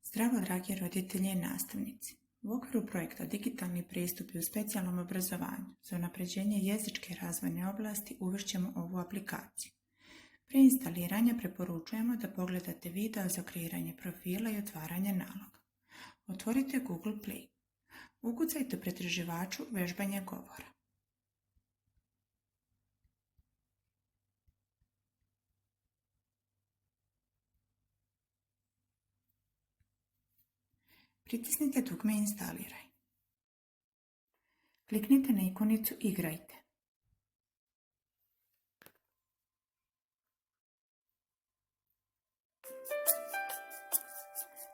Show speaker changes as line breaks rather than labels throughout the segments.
Zdravo, dragi roditelji i nastavnici! U okviru projekta Digitalni pristupi u specijalnom obrazovanju za unapređenje jezičke razvojne oblasti uvešćemo ovu aplikaciju. Prije instaliranja preporučujemo da pogledate video za kreiranje profila i otvaranje naloga. Otvorite Google Play. Ukucajte u pretraživaču vežbanje govora. Pritisnite dugme Instaliraj. Kliknite na ikonicu Igrajte.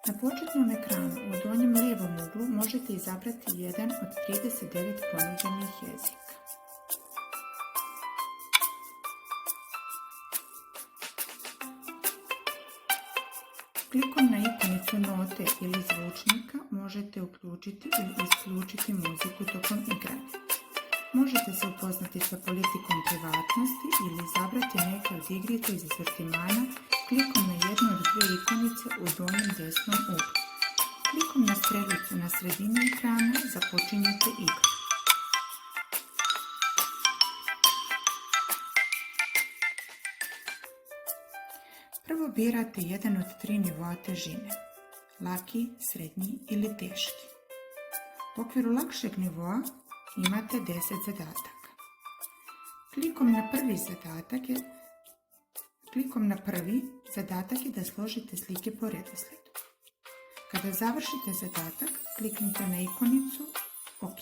Na početnom ekranu u donjem lijevom uglu možete izabrati jedan od 39 ponuđenih jezika. Klikom na ikonicu note ili zvučnika možete uključiti ili isključiti muziku tokom igranja. Možete se upoznati sa politikom privatnosti ili izabrati neke od igrica iz asortimana klikom na jednu od dvije ikonice u donjem desnom uglu. Klikom na strelicu na sredini ekrana započinjete igru. Prvo birate jedan od 3 nivoa težine, laki, srednji ili teški. U okviru lakšeg nivoa imate 10 zadataka. Klikom na prvi zadatak je da složite slike po redoslijedu. Kada završite zadatak, kliknite na ikonicu OK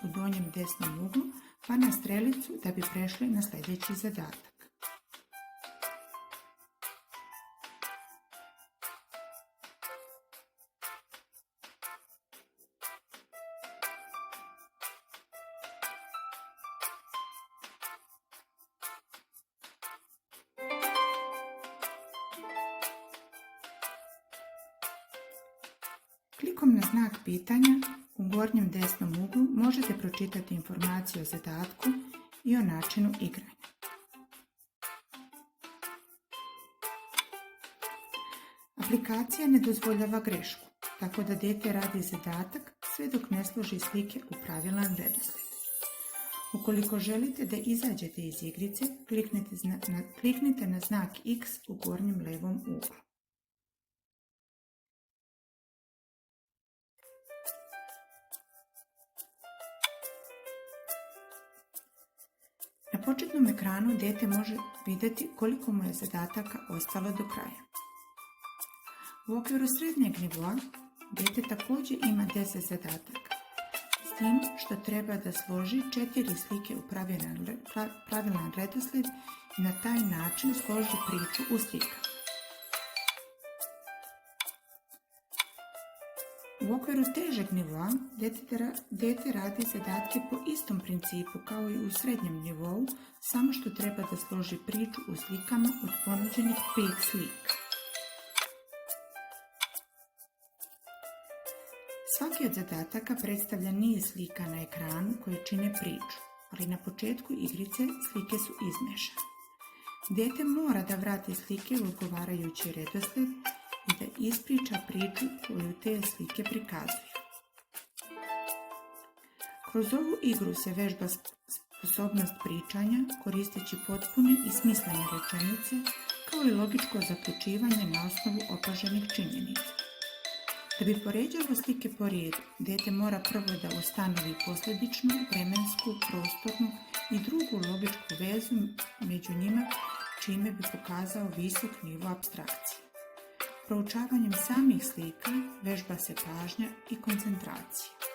u donjem desnom uglu pa na strelicu da bi prešli na sljedeći zadatak. Klikom na znak pitanja u gornjem desnom uglu možete pročitati informacije o zadatku i o načinu igranja. Aplikacija ne dozvoljava grešku, tako da dijete radi zadatak sve dok ne složi slike u pravilan redoslijed. Ukoliko želite da izađete iz igrice, kliknite na znak X u gornjem levom uglu. Na početnom ekranu dijete može vidjeti koliko mu je zadataka ostalo do kraja. U okviru srednjeg nivoa dijete također ima 10 zadataka, s tim što treba da složi 4 slike u pravilan redoslijed i na taj način složi priču u slikama. U okviru težeg nivoa dijete radi zadatke po istom principu kao i u srednjem nivou, samo što treba da složi priču u slikama od ponuđenih 5 slika. Svaki od zadataka predstavlja niz slika na ekranu koje čine priču, ali na početku igrice slike su izmešane. Dijete mora da vrati slike u odgovarajući redoslijed i da ispriča priču koju te slike prikazuju. Kroz ovu igru se vežba sposobnost pričanja koristeći potpune i smislene rečenice kao i logičko zaključivanje na osnovu opaženih činjenica. Da bi poređalo slike po redu, dijete mora prvo da ustanovi posljedičnu, vremensku, prostornu i drugu logičku vezu među njima, čime bi pokazao visok nivo apstrakcije. Proučavanjem samih slika vežba se pažnja i koncentracija.